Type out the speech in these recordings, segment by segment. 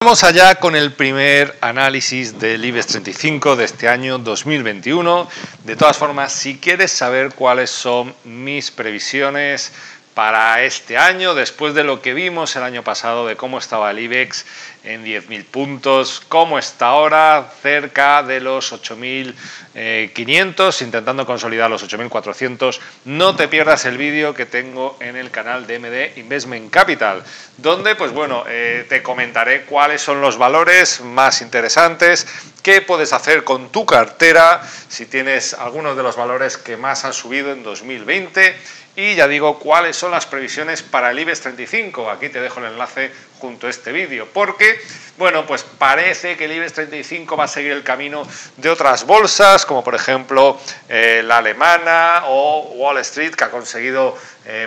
Vamos allá con el primer análisis del IBEX 35 de este año 2021. De todas formas, si quieres saber cuáles son mis previsiones para este año, después de lo que vimos el año pasado, de cómo estaba el IBEX en 10.000 puntos, cómo está ahora cerca de los 8.500, intentando consolidar los 8.400, no te pierdas el vídeo que tengo en el canal de MD Investment Capital, donde pues bueno, te comentaré cuáles son los valores más interesantes, qué puedes hacer con tu cartera, si tienes algunos de los valores que más han subido en 2020, y ya digo cuáles son las previsiones para el IBEX 35. Aquí te dejo el enlace junto a este vídeo, porque, bueno, pues parece que el IBEX 35 va a seguir el camino de otras bolsas, como por ejemplo la alemana o Wall Street, que ha conseguido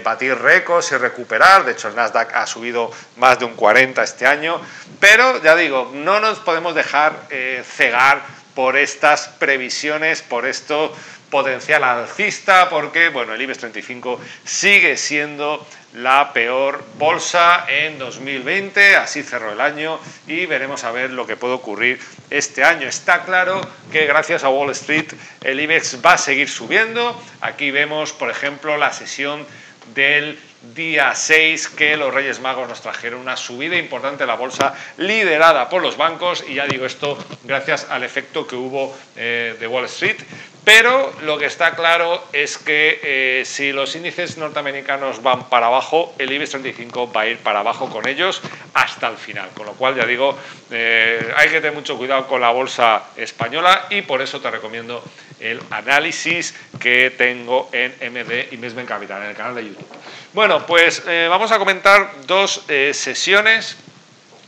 batir récords y recuperar. De hecho, el Nasdaq ha subido más de un 40 este año, pero ya digo, no nos podemos dejar cegar por estas previsiones, por esto potencial alcista, porque bueno, el IBEX 35 sigue siendo la peor bolsa en 2020, así cerró el año y veremos a ver lo que puede ocurrir este año. Está claro que gracias a Wall Street el IBEX va a seguir subiendo. Aquí vemos, por ejemplo, la sesión del día 6, que los Reyes Magos nos trajeron una subida importante de la bolsa liderada por los bancos, y ya digo esto gracias al efecto que hubo de Wall Street. Pero lo que está claro es que si los índices norteamericanos van para abajo, el IBEX 35 va a ir para abajo con ellos hasta el final. Con lo cual, ya digo, hay que tener mucho cuidado con la bolsa española, y por eso te recomiendo el análisis que tengo en MD Investment Capital, en el canal de YouTube. Bueno, pues vamos a comentar dos sesiones.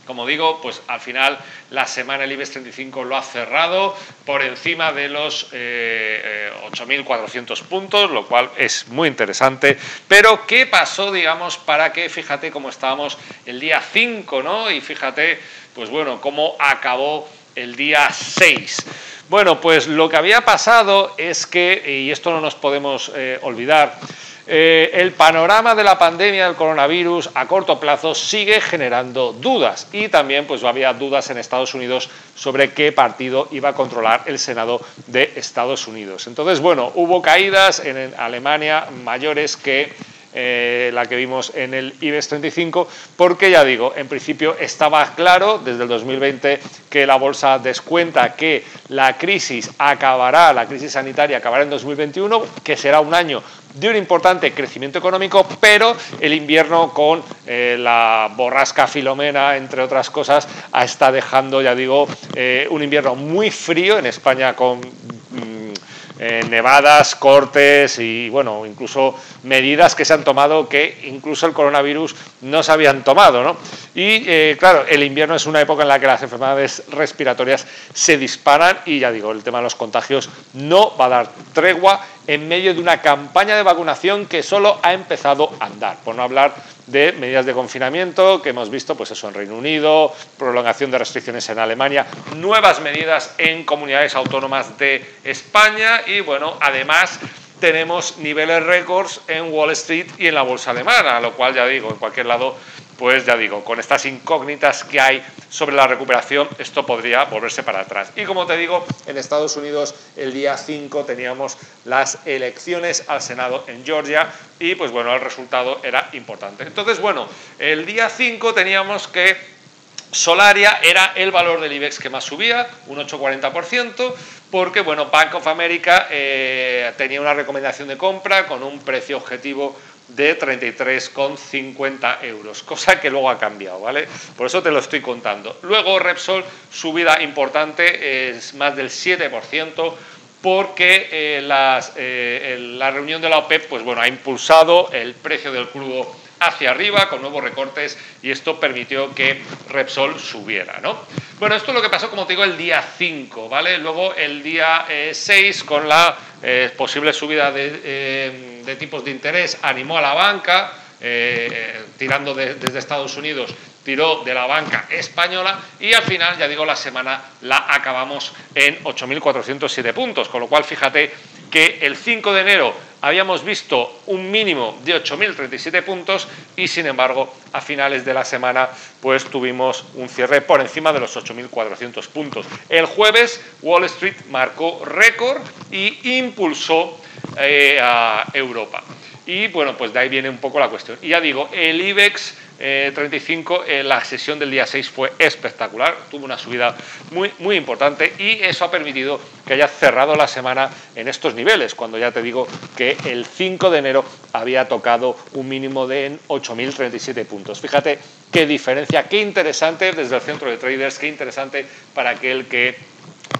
Como digo, pues al final la semana el IBEX 35 lo ha cerrado por encima de los 8.400 puntos, lo cual es muy interesante. Pero ¿qué pasó, digamos, para que, fíjate cómo estábamos el día 5, ¿no? Y fíjate, pues bueno, cómo acabó el día 6. Bueno, pues lo que había pasado es que, y esto no nos podemos olvidar, el panorama de la pandemia del coronavirus a corto plazo sigue generando dudas, y también pues había dudas en Estados Unidos sobre qué partido iba a controlar el Senado de Estados Unidos. Entonces, bueno, hubo caídas en Alemania mayores que la que vimos en el IBEX 35, porque ya digo, en principio estaba claro desde el 2020 que la bolsa descuenta que la crisis acabará, la crisis sanitaria acabará en 2021, que será un año de un importante crecimiento económico, pero el invierno con la borrasca Filomena, entre otras cosas, está dejando, ya digo, un invierno muy frío en España, con nevadas, cortes y, bueno, incluso medidas que se han tomado que incluso el coronavirus no se habían tomado, ¿no? Y, claro, el invierno es una época en la que las enfermedades respiratorias se disparan, y, ya digo, el tema de los contagios no va a dar tregua en medio de una campaña de vacunación que solo ha empezado a andar, por no hablar de medidas de confinamiento que hemos visto, pues eso, en Reino Unido, prolongación de restricciones en Alemania, nuevas medidas en comunidades autónomas de España, y bueno, además tenemos niveles récords en Wall Street y en la bolsa alemana, lo cual, ya digo, en cualquier lado, pues ya digo, con estas incógnitas que hay sobre la recuperación, esto podría volverse para atrás. Y como te digo, en Estados Unidos el día 5 teníamos las elecciones al Senado en Georgia, y pues bueno, el resultado era importante. Entonces, bueno, el día 5 teníamos que Solaria era el valor del IBEX que más subía, un 8,40%, porque bueno, Bank of America tenía una recomendación de compra con un precio objetivo de 33,50 euros, cosa que luego ha cambiado, ¿vale? Por eso te lo estoy contando. Luego Repsol, subida importante, es más del 7%, porque la reunión de la OPEP, pues bueno, ha impulsado el precio del crudo hacia arriba con nuevos recortes, y esto permitió que Repsol subiera, ¿no? Bueno, esto es lo que pasó, como te digo, el día 5, ¿vale? Luego el día 6, con la posible subida de tipos de interés, animó a la banca, tirando desde Estados Unidos, tiró de la banca española, y al final, ya digo, la semana la acabamos en 8.407 puntos, con lo cual fíjate que el 5 de enero habíamos visto un mínimo de 8.037 puntos y, sin embargo, a finales de la semana pues tuvimos un cierre por encima de los 8.400 puntos. El jueves Wall Street marcó récord y impulsó a Europa. Y bueno, pues de ahí viene un poco la cuestión. Y ya digo, el IBEX 35, la sesión del día 6 fue espectacular, tuvo una subida muy importante y eso ha permitido que haya cerrado la semana en estos niveles, cuando ya te digo que el 5 de enero había tocado un mínimo de 8.037 puntos. Fíjate qué diferencia, qué interesante desde el centro de traders, qué interesante para aquel que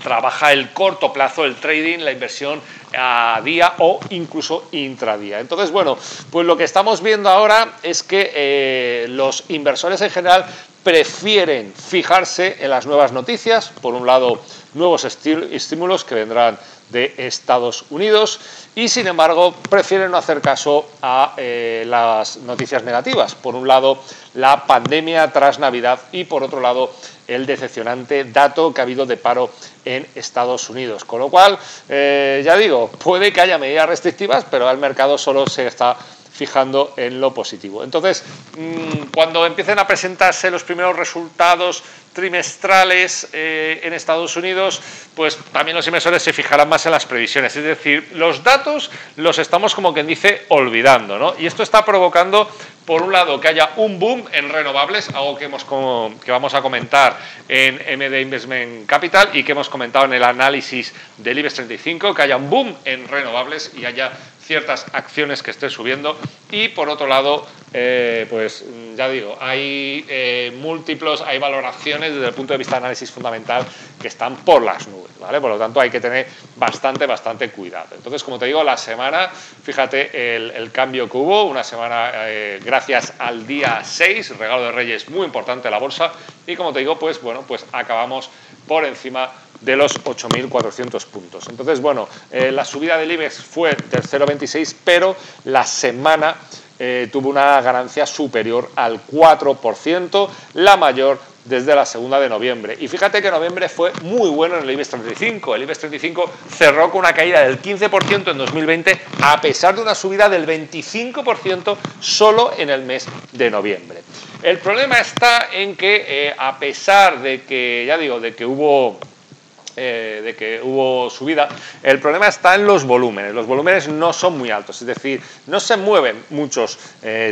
trabaja el corto plazo, el trading, la inversión a día o incluso intradía. Entonces, bueno, pues lo que estamos viendo ahora es que los inversores en general prefieren fijarse en las nuevas noticias, por un lado, nuevos estímulos que vendrán de Estados Unidos y, sin embargo, prefieren no hacer caso a las noticias negativas. Por un lado, la pandemia tras Navidad y, por otro lado, el decepcionante dato que ha habido de paro en Estados Unidos. Con lo cual, ya digo, puede que haya medidas restrictivas, pero el mercado solo se está fijando en lo positivo. Entonces, cuando empiecen a presentarse los primeros resultados trimestrales en Estados Unidos, pues también los inversores se fijarán más en las previsiones. Es decir, los datos los estamos, como quien dice, olvidando, ¿no? Y esto está provocando, por un lado, que haya un boom en renovables, algo que vamos a comentar en MD Investment Capital y que hemos comentado en el análisis del IBEX 35, que haya un boom en renovables y haya ciertas acciones que estén subiendo. Y por otro lado, pues ya digo, hay múltiplos, hay valoraciones desde el punto de vista de análisis fundamental que están por las nubes, ¿vale? Por lo tanto, hay que tener bastante cuidado. Entonces, como te digo, la semana, fíjate el cambio que hubo, una semana gracias al día 6, regalo de Reyes muy importante la bolsa, y como te digo, pues bueno, pues acabamos por encima de los 8.400 puntos. Entonces, bueno, la subida del IBEX fue del 0,26, pero la semana tuvo una ganancia superior al 4%, la mayor desde la segunda de noviembre. Y fíjate que noviembre fue muy bueno en el IBEX 35. El IBEX 35 cerró con una caída del 15% en 2020, a pesar de una subida del 25% solo en el mes de noviembre. El problema está en que, a pesar de que, ya digo, de que hubo subida, el problema está en los volúmenes. Los volúmenes no son muy altos, es decir, no se mueven muchos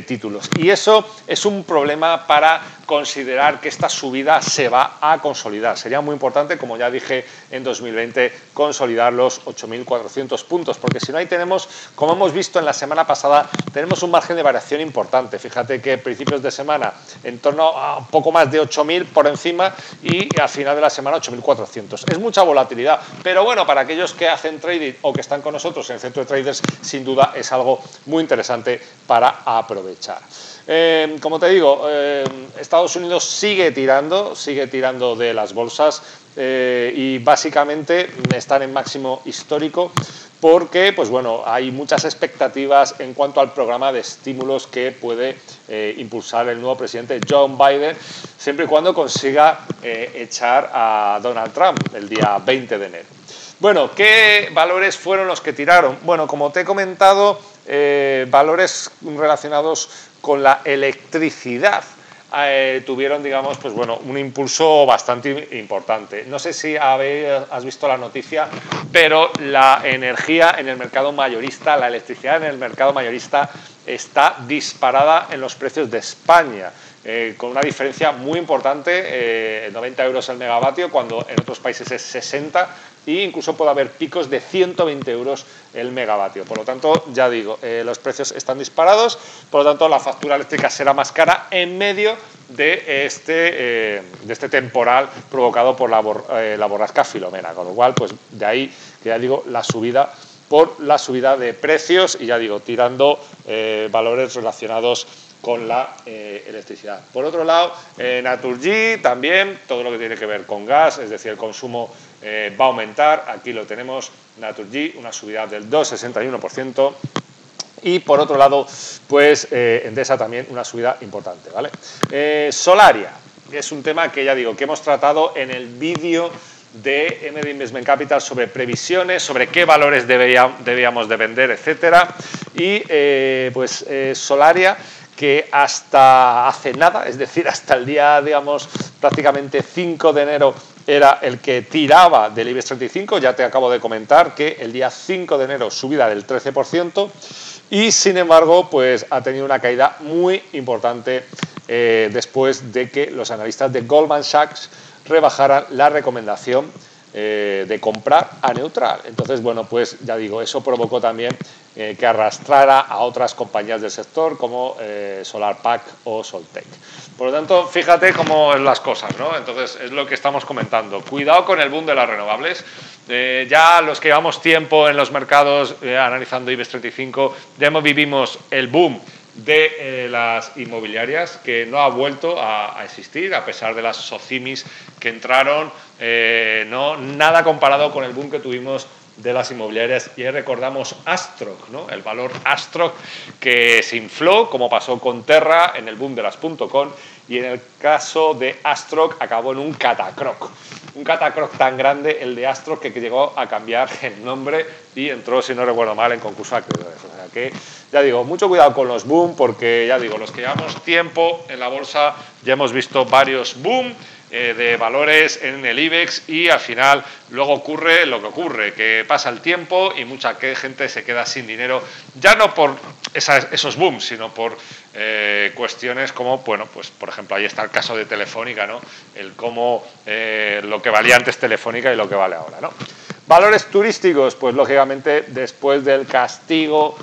títulos y eso es un problema para considerar que esta subida se va a consolidar. Sería muy importante, como ya dije en 2020, consolidar los 8.400 puntos, porque si no, ahí tenemos, como hemos visto en la semana pasada, tenemos un margen de variación importante. Fíjate que a principios de semana en torno a un poco más de 8.000 por encima y al final de la semana 8.400. Es mucha volatilidad, pero bueno, para aquellos que hacen trading o que están con nosotros en el centro de traders, sin duda es algo muy interesante para aprovechar. Como te digo, Estados Unidos sigue tirando de las bolsas y básicamente están en máximo histórico porque, pues bueno, hay muchas expectativas en cuanto al programa de estímulos que puede impulsar el nuevo presidente Joe Biden, siempre y cuando consiga echar a Donald Trump el día 20 de enero. Bueno, ¿qué valores fueron los que tiraron? Bueno, como te he comentado, valores relacionados con la electricidad tuvieron, digamos, pues bueno, un impulso bastante importante. No sé si has visto la noticia, pero la energía en el mercado mayorista, la electricidad en el mercado mayorista está disparada en los precios de España. Con una diferencia muy importante, 90 euros el megavatio, cuando en otros países es 60, e incluso puede haber picos de 120 euros el megavatio. Por lo tanto, ya digo, los precios están disparados, por lo tanto la factura eléctrica será más cara en medio de este temporal provocado por la borrasca Filomena, con lo cual, pues de ahí, que ya digo, la subida por la subida de precios y ya digo, tirando valores relacionados con la electricidad. Por otro lado, Naturgy también, todo lo que tiene que ver con gas, es decir, el consumo va a aumentar. Aquí lo tenemos, Naturgy, una subida del 2,61%. Y por otro lado, pues Endesa también una subida importante, ¿vale? Solaria, que es un tema que ya digo, que hemos tratado en el vídeo de MD Investment Capital sobre previsiones, sobre qué valores debíamos de vender, etcétera. Y Solaria, que hasta hace nada, es decir, hasta el día, digamos, prácticamente 5 de enero, era el que tiraba del IBEX 35, ya te acabo de comentar que el día 5 de enero subida del 13%, y sin embargo, pues ha tenido una caída muy importante después de que los analistas de Goldman Sachs rebajaran la recomendación de comprar a neutral. Entonces, bueno, pues ya digo, eso provocó también que arrastrara a otras compañías del sector como SolarPack o Soltec. Por lo tanto, fíjate cómo es las cosas, ¿no? Entonces, es lo que estamos comentando. Cuidado con el boom de las renovables. Ya los que llevamos tiempo en los mercados analizando IBEX 35, ya vivimos el boom de las inmobiliarias, que no ha vuelto a existir a pesar de las SOCIMIs que entraron, nada comparado con el boom que tuvimos de las inmobiliarias. Y ahí recordamos Astroc, ¿no? El valor Astroc, que se infló, como pasó con Terra en el boom de las .com, y en el caso de Astroc acabó en un catacroc. Un catacroc tan grande, el de Astroc, que llegó a cambiar el nombre y entró, si no recuerdo mal, en concurso de acreedores. O sea que, ya digo, mucho cuidado con los boom, porque ya digo, los que llevamos tiempo en la bolsa ya hemos visto varios boom de valores en el IBEX, y al final luego ocurre lo que ocurre, que pasa el tiempo y mucha gente se queda sin dinero, ya no por esos booms, sino por cuestiones como, bueno, pues por ejemplo, ahí está el caso de Telefónica, ¿no? El cómo lo que valía antes Telefónica y lo que vale ahora, ¿no? Valores turísticos, pues lógicamente después del castigo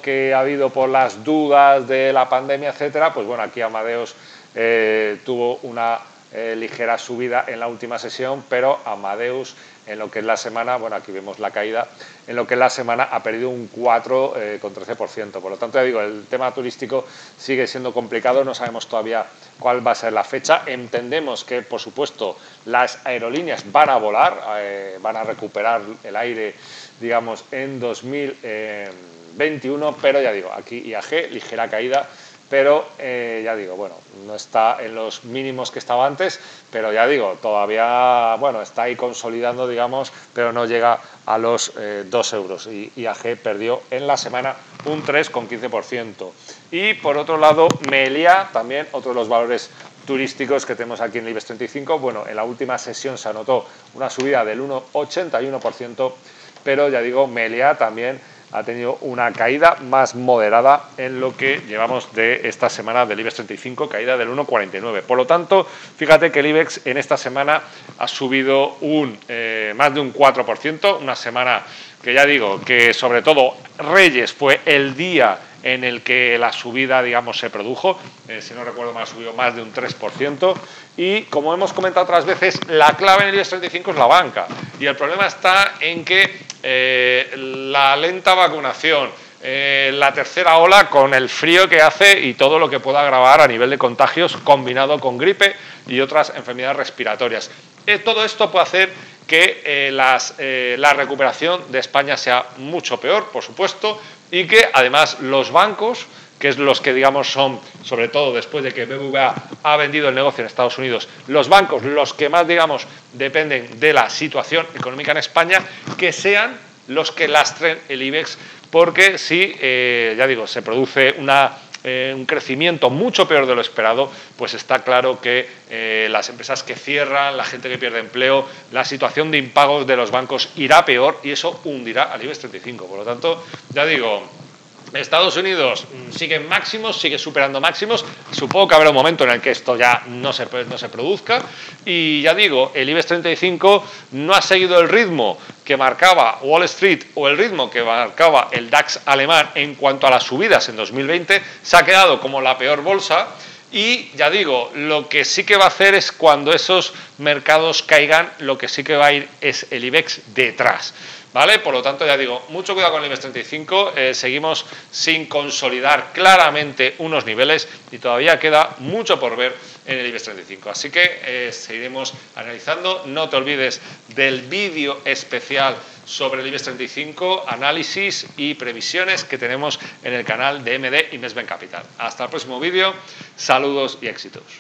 que ha habido por las dudas de la pandemia, etcétera, pues bueno, aquí Amadeus tuvo una ligera subida en la última sesión, pero Amadeus en lo que es la semana, bueno, aquí vemos la caída, en lo que es la semana ha perdido un 4,13%. Por lo tanto, ya digo, el tema turístico sigue siendo complicado, no sabemos todavía cuál va a ser la fecha. Entendemos que, por supuesto, las aerolíneas van a volar, van a recuperar el aire, digamos, en 2021, pero ya digo, aquí IAG, ligera caída, pero ya digo, bueno, no está en los mínimos que estaba antes, pero ya digo, todavía, bueno, está ahí consolidando, digamos, pero no llega a los 2 euros. Y IAG perdió en la semana un 3,15%. Y por otro lado, Meliá, también otro de los valores turísticos que tenemos aquí en el IBEX 35, bueno, en la última sesión se anotó una subida del 1,81%, pero ya digo, Meliá también ha tenido una caída más moderada en lo que llevamos de esta semana del IBEX 35, caída del 1,49. Por lo tanto, fíjate que el IBEX en esta semana ha subido más de un 4%, una semana que ya digo que sobre todo Reyes fue el día en el que la subida, digamos, se produjo, si no recuerdo mal, subió más de un 3%, y como hemos comentado otras veces, la clave en el IBEX 35 es la banca, y el problema está en que la lenta vacunación, la tercera ola con el frío que hace y todo lo que pueda agravar a nivel de contagios combinado con gripe y otras enfermedades respiratorias. Todo esto puede hacer que la recuperación de España sea mucho peor, por supuesto, y que además los bancos, que es los que, digamos, son, sobre todo después de que BBVA ha vendido el negocio en Estados Unidos, los bancos, los que más, digamos, dependen de la situación económica en España, que sean los que lastren el IBEX, porque si, ya digo, se produce un crecimiento mucho peor de lo esperado, pues está claro que las empresas que cierran, la gente que pierde empleo, la situación de impagos de los bancos irá peor, y eso hundirá al IBEX 35. Por lo tanto, ya digo, Estados Unidos sigue en máximos, sigue superando máximos. Supongo que habrá un momento en el que esto ya no se produzca. Y ya digo, el IBEX 35 no ha seguido el ritmo que marcaba Wall Street o el ritmo que marcaba el DAX alemán en cuanto a las subidas en 2020. Se ha quedado como la peor bolsa. Y ya digo, lo que sí que va a hacer es, cuando esos mercados caigan, lo que sí que va a ir es el IBEX detrás, ¿vale? Por lo tanto, ya digo, mucho cuidado con el IBEX 35, seguimos sin consolidar claramente unos niveles y todavía queda mucho por ver en el IBEX 35. Así que seguiremos analizando. No te olvides del vídeo especial sobre el IBEX 35, análisis y previsiones que tenemos en el canal de MD Investment Capital. Hasta el próximo vídeo, saludos y éxitos.